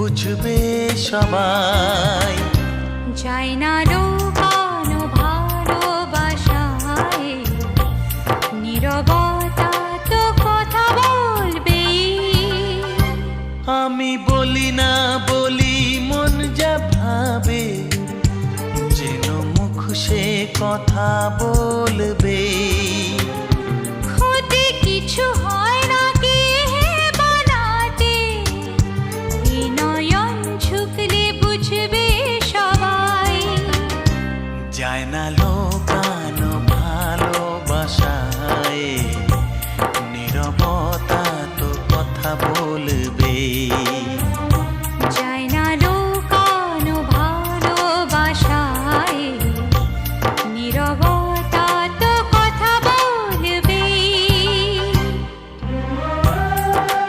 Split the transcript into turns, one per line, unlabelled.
বুঝবে সবাই।
যায় না লুকানো ভালোবাসায়, নীরবতা তো কথা বলবেই।
আমি বলি না বলি মন যা ভাবে, যেন মুখ সে কথা বলবে।
ক্ষতি কিছু হয় না কি হে বানাতে, এই নয়ন ঝুঁকলে বুঝবে সবাই।
যায় না লোকানো ভালোবাসায়, নীরবতা তো কথা বলবে।